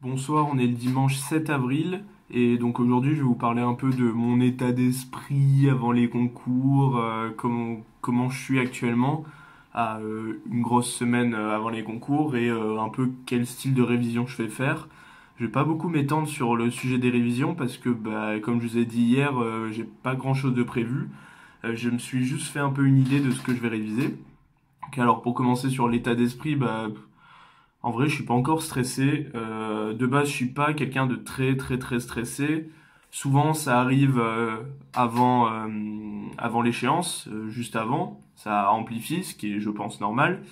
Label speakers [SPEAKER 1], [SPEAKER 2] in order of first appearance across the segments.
[SPEAKER 1] Bonsoir, on est le dimanche 7 avril et donc aujourd'hui je vais vous parler un peu de mon état d'esprit avant les concours, comment je suis actuellement à une grosse semaine avant les concours et un peu quel style de révision je vais faire. Je vais pas beaucoup m'étendre sur le sujet des révisions parce que comme je vous ai dit hier, j'ai pas grand-chose de prévu. Je me suis juste fait un peu une idée de ce que je vais réviser. Donc, alors pour commencer sur l'état d'esprit, en vrai, je suis pas encore stressé. De base, je suis pas quelqu'un de très stressé. Souvent, ça arrive avant l'échéance, juste avant. Ça amplifie, ce qui est, je pense, normal.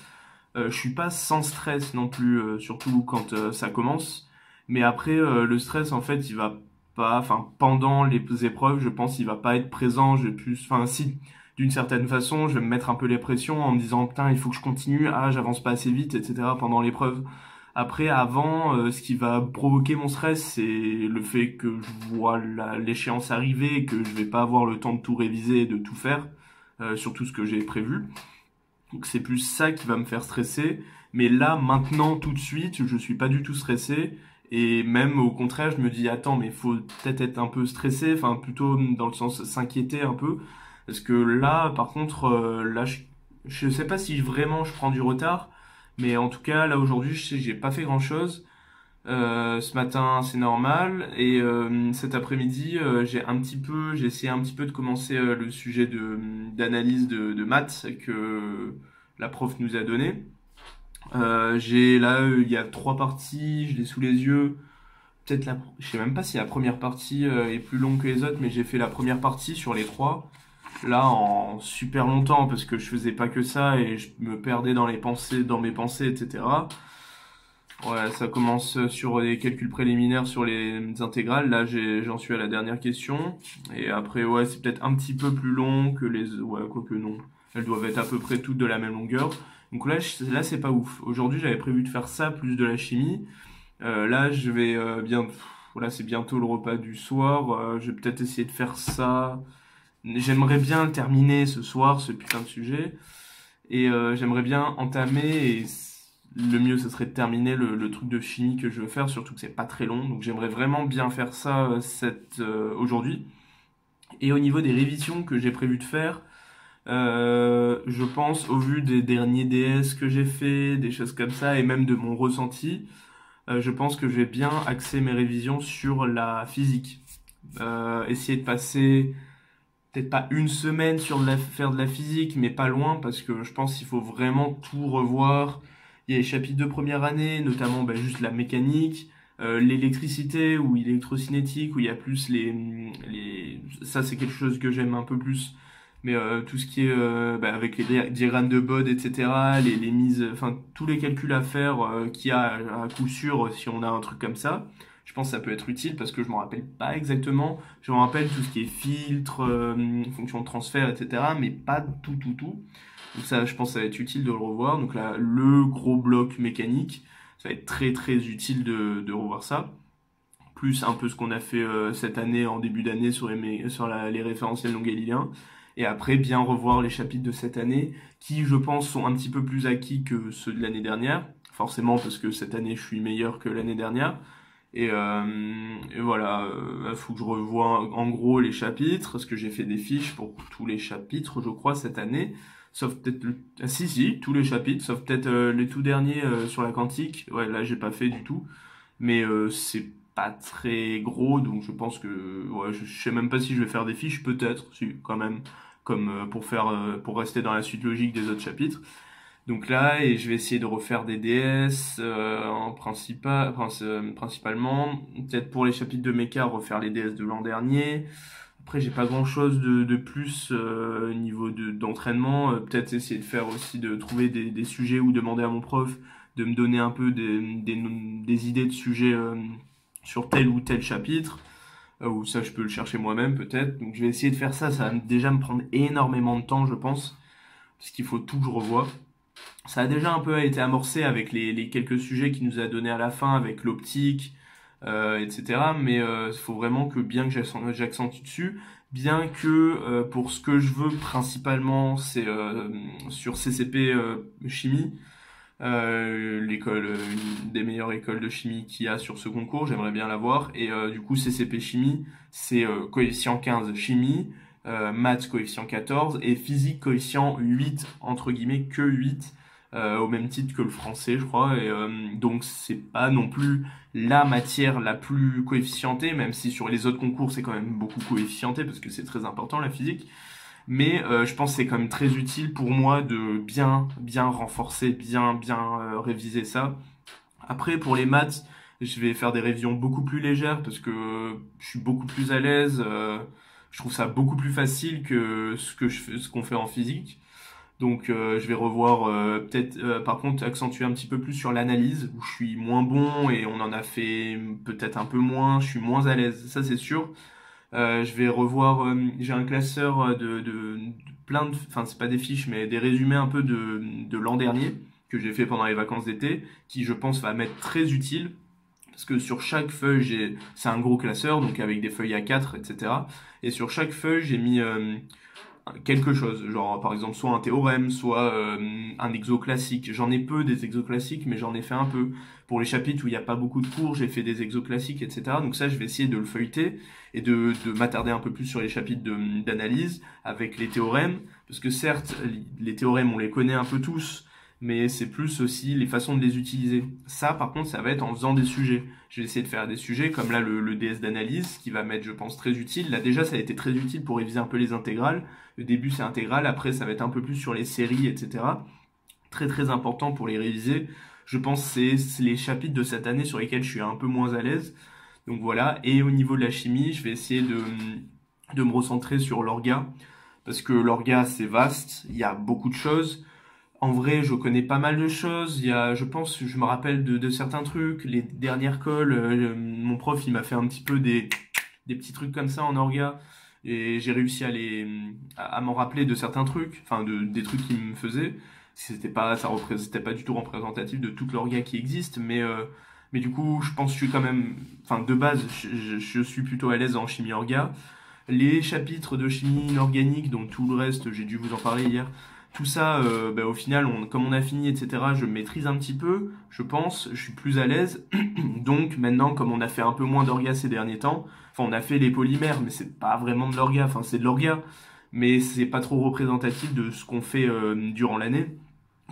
[SPEAKER 1] Je suis pas sans stress non plus, surtout quand ça commence. Mais après, le stress, en fait, il va pas, enfin, pendant les épreuves, je pense, il va pas être présent. Je vais plus, enfin, si, d'une certaine façon, je vais me mettre un peu les pressions en me disant, putain, il faut que je continue, ah, j'avance pas assez vite, etc. pendant l'épreuve. Après, avant, ce qui va provoquer mon stress, c'est le fait que je vois l'échéance arriver et que je vais pas avoir le temps de tout réviser et de tout faire, surtout ce que j'ai prévu. Donc c'est plus ça qui va me faire stresser. Mais là, maintenant, tout de suite, je suis pas du tout stressé. Et même au contraire, je me dis, attends, mais il faut peut-être être un peu stressé, enfin plutôt dans le sens s'inquiéter un peu. Parce que là, par contre, je sais pas si vraiment je prends du retard. Mais en tout cas, là aujourd'hui, je sais que j'ai pas fait grand-chose. Ce matin, c'est normal. Et cet après-midi, j'ai essayé un petit peu de commencer le sujet d'analyse de maths que la prof nous a donné. Il y a trois parties, je l'ai sous les yeux. Je sais même pas si la première partie est plus longue que les autres, mais j'ai fait la première partie sur les trois. Là, en super longtemps, parce que je faisais pas que ça et je me perdais dans les pensées, dans mes pensées, etc. Ouais, ça commence sur des calculs préliminaires sur les intégrales. Là, j'en suis à la dernière question. Et après, ouais, c'est peut-être un petit peu plus long que les... Ouais, quoique non. Elles doivent être à peu près toutes de la même longueur. Donc là, c'est pas ouf. Aujourd'hui, j'avais prévu de faire ça, plus de la chimie. Là, je vais Voilà, c'est bientôt le repas du soir. Je vais peut-être essayer de faire ça. J'aimerais bien terminer ce soir, ce putain de sujet. Et j'aimerais bien entamer, et le mieux ce serait de terminer le truc de chimie que je veux faire, surtout que c'est pas très long. Donc j'aimerais vraiment bien faire ça aujourd'hui. Et au niveau des révisions que j'ai prévu de faire, je pense au vu des derniers DS que j'ai fait, des choses comme ça, et même de mon ressenti, je pense que je vais bien axer mes révisions sur la physique. Essayer de passer peut-être pas une semaine sur faire de la physique, mais pas loin, parce que je pense qu'il faut vraiment tout revoir. Il y a les chapitres de première année, notamment juste la mécanique, l'électricité ou l'électrocinétique, où il y a plus Ça, c'est quelque chose que j'aime un peu plus. Mais tout ce qui est avec les diagrammes de Bode, etc., les mises, enfin tous les calculs à faire qu'il y a à coup sûr si on a un truc comme ça. Je pense que ça peut être utile parce que je me rappelle pas exactement. Je me rappelle tout ce qui est filtre, fonction de transfert, etc. Mais pas tout. Donc ça, je pense que ça va être utile de le revoir. Donc là, le gros bloc mécanique, ça va être très utile de revoir ça. Plus un peu ce qu'on a fait cette année, en début d'année, les référentiels non galiléens. Et après, bien revoir les chapitres de cette année, qui, je pense, sont un petit peu plus acquis que ceux de l'année dernière. Forcément, parce que cette année, je suis meilleur que l'année dernière. Et voilà, il faut que je revoie en gros les chapitres, parce que j'ai fait des fiches pour tous les chapitres, je crois, cette année. Sauf peut-être Ah si, tous les chapitres, sauf peut-être les tout derniers sur la quantique. Ouais, là, j'ai pas fait du tout. Mais c'est pas très gros, donc je pense que... Ouais, je sais même pas si je vais faire des fiches, peut-être, si, quand même, comme pour rester dans la suite logique des autres chapitres. Donc là, et je vais essayer de refaire des DS principalement. Peut-être pour les chapitres de méca, refaire les DS de l'an dernier. Après, j'ai pas grand-chose de plus au niveau d'entraînement. Peut-être essayer de faire aussi, de trouver des sujets ou demander à mon prof de me donner un peu des idées de sujets sur tel ou tel chapitre. Ou ça, je peux le chercher moi-même peut-être. Donc je vais essayer de faire ça. Ça va déjà me prendre énormément de temps, je pense. Parce qu'il faut tout que je revoie. Ça a déjà un peu été amorcé avec les quelques sujets qu'il nous a donné à la fin, avec l'optique, etc. Mais il faut vraiment que bien que j'accentue dessus, bien que pour ce que je veux principalement, c'est sur CCP chimie. une des meilleures écoles de chimie qu'il y a sur ce concours, j'aimerais bien l'avoir. Et du coup, CCP Chimie, c'est coefficient 15 chimie, maths coefficient 14 et physique coefficient 8, entre guillemets, que 8, au même titre que le français, je crois. Et donc, c'est pas non plus la matière la plus coefficientée, même si sur les autres concours, c'est quand même beaucoup coefficienté, parce que c'est très important, la physique. Mais je pense que c'est quand même très utile pour moi de bien renforcer, bien réviser ça. Après, pour les maths, je vais faire des révisions beaucoup plus légères parce que je suis beaucoup plus à l'aise. Je trouve ça beaucoup plus facile que ce qu'on fait en physique. Donc je vais revoir peut-être par contre accentuer un petit peu plus sur l'analyse où je suis moins bon et on en a fait peut-être un peu moins, je suis moins à l'aise, ça c'est sûr. Je vais revoir, j'ai un classeur plein de, enfin c'est pas des fiches, mais des résumés un peu de l'an dernier que j'ai fait pendant les vacances d'été, qui je pense va m'être très utile. Parce que sur chaque feuille, c'est un gros classeur, donc avec des feuilles A4, etc. Et sur chaque feuille, j'ai mis quelque chose, genre par exemple soit un théorème, soit un exo classique. J'en ai peu des exos classiques, mais j'en ai fait un peu. Pour les chapitres où il n'y a pas beaucoup de cours, j'ai fait des exos classiques, etc. Donc ça, je vais essayer de le feuilleter et de m'attarder un peu plus sur les chapitres d'analyse avec les théorèmes. Parce que certes, les théorèmes, on les connaît un peu tous, mais c'est plus aussi les façons de les utiliser. Ça, par contre, ça va être en faisant des sujets. Je vais essayer de faire des sujets comme là le DS d'analyse, qui va m'être, je pense, très utile. Là déjà, ça a été très utile pour réviser un peu les intégrales. Le début, c'est intégral, après, ça va être un peu plus sur les séries, etc. Très très important pour les réviser. Je pense que c'est les chapitres de cette année sur lesquels je suis un peu moins à l'aise. Donc voilà, et au niveau de la chimie, je vais essayer de me recentrer sur l'orga, parce que l'orga, c'est vaste, il y a beaucoup de choses. En vrai, je connais pas mal de choses. Je pense, je me rappelle de certains trucs. Les dernières colles, mon prof, il m'a fait un petit peu des petits trucs comme ça en orga. Et j'ai réussi à m'en rappeler de certains trucs, enfin, des trucs qu'il me faisait. C'était pas du tout représentatif de toute l'orga qui existe, mais du coup, je pense que je suis quand même, enfin, de base, je suis plutôt à l'aise en chimie orga. Les chapitres de chimie inorganique, donc tout le reste, j'ai dû vous en parler hier. Tout ça, au final, comme on a fini, etc., je maîtrise un petit peu, je pense, je suis plus à l'aise. Donc maintenant, comme on a fait un peu moins d'orga ces derniers temps, enfin on a fait les polymères, mais c'est pas vraiment de l'orga, enfin c'est de l'orga, mais c'est pas trop représentatif de ce qu'on fait durant l'année.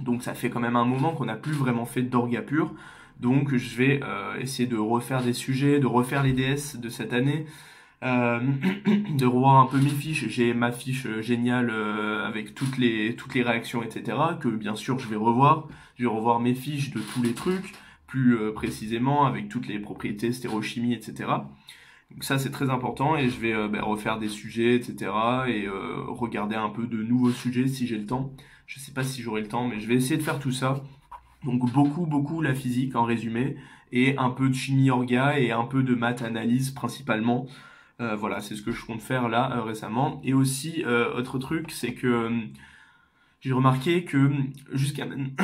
[SPEAKER 1] Donc ça fait quand même un moment qu'on n'a plus vraiment fait d'orga pur. Donc je vais essayer de refaire des sujets, de refaire les DS de cette année, euh, de revoir un peu mes fiches. J'ai ma fiche géniale avec toutes les réactions, etc. que bien sûr je vais revoir. Je vais revoir mes fiches de tous les trucs, plus précisément avec toutes les propriétés, stéréochimie, etc. Donc ça c'est très important et je vais refaire des sujets, etc. et regarder un peu de nouveaux sujets si j'ai le temps. Je sais pas si j'aurai le temps, mais je vais essayer de faire tout ça. Donc beaucoup la physique en résumé et un peu de chimie orga et un peu de maths analyse principalement. Voilà, c'est ce que je compte faire là récemment. Et aussi, autre truc, c'est que j'ai remarqué que jusqu'à maintenant,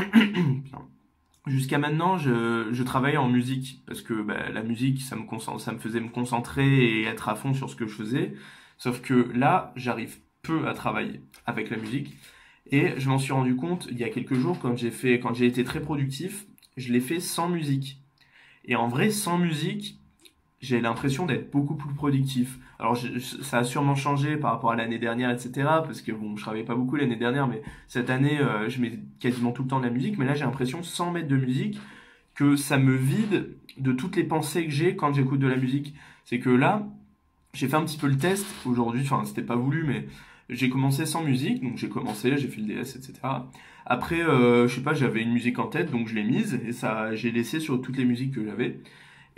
[SPEAKER 1] jusqu'à maintenant, je travaille en musique parce que la musique, ça me faisait me concentrer et être à fond sur ce que je faisais. Sauf que là, j'arrive peu à travailler avec la musique. Et je m'en suis rendu compte il y a quelques jours quand j'ai été très productif, je l'ai fait sans musique. Et en vrai, sans musique, j'ai l'impression d'être beaucoup plus productif. Alors, ça a sûrement changé par rapport à l'année dernière, etc. Parce que bon, je travaillais pas beaucoup l'année dernière, mais cette année, je mets quasiment tout le temps de la musique. Mais là, j'ai l'impression, sans mettre de musique, que ça me vide de toutes les pensées que j'ai quand j'écoute de la musique. C'est que là, j'ai fait un petit peu le test aujourd'hui. Enfin, c'était pas voulu, mais j'ai commencé sans musique. Donc, j'ai fait le DS, etc. Après, je sais pas, j'avais une musique en tête, donc je l'ai mise et ça, j'ai laissé sur toutes les musiques que j'avais.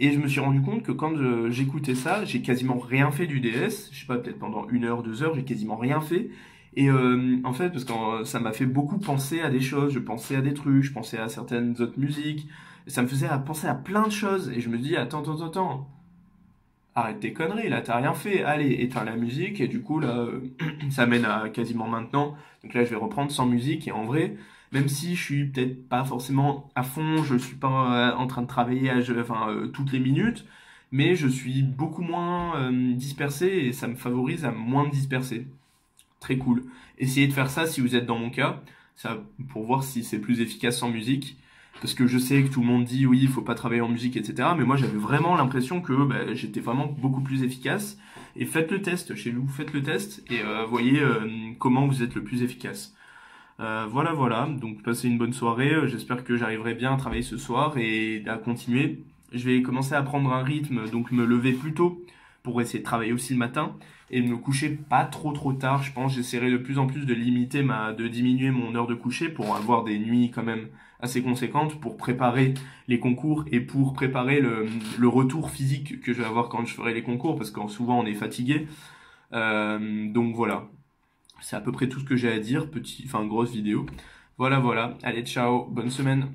[SPEAKER 1] Et je me suis rendu compte que quand j'écoutais ça, j'ai quasiment rien fait du DS. Je sais pas, peut-être pendant 1 heure, 2 heures, j'ai quasiment rien fait. Et en fait, parce que ça m'a fait beaucoup penser à des choses. Je pensais à des trucs, je pensais à certaines autres musiques. Et ça me faisait penser à plein de choses. Et je me dis, attends. Arrête tes conneries, là, t'as rien fait. Allez, éteins la musique. Et du coup, là, ça mène à quasiment maintenant. Donc là, je vais reprendre sans musique. Et en vrai, même si je suis peut-être pas forcément à fond, je suis pas en train de travailler toutes les minutes, mais je suis beaucoup moins dispersé et ça me favorise à moins me disperser. Très cool. Essayez de faire ça si vous êtes dans mon cas, ça, pour voir si c'est plus efficace sans musique. parce que je sais que tout le monde dit oui, il faut pas travailler en musique, etc. Mais moi, j'avais vraiment l'impression que bah, j'étais vraiment beaucoup plus efficace. Et faites le test chez vous, faites le test et voyez comment vous êtes le plus efficace. Voilà, voilà. Donc, passez une bonne soirée. J'espère que j'arriverai bien à travailler ce soir et à continuer. Je vais commencer à prendre un rythme, donc me lever plus tôt pour essayer de travailler aussi le matin et de me coucher pas trop tard. Je pense que j'essaierai de plus en plus de limiter de diminuer mon heure de coucher pour avoir des nuits quand même assez conséquentes pour préparer les concours et pour préparer le retour physique que je vais avoir quand je ferai les concours parce que souvent on est fatigué. Donc voilà. C'est à peu près tout ce que j'ai à dire, grosse vidéo. Voilà, voilà. Allez, ciao, bonne semaine.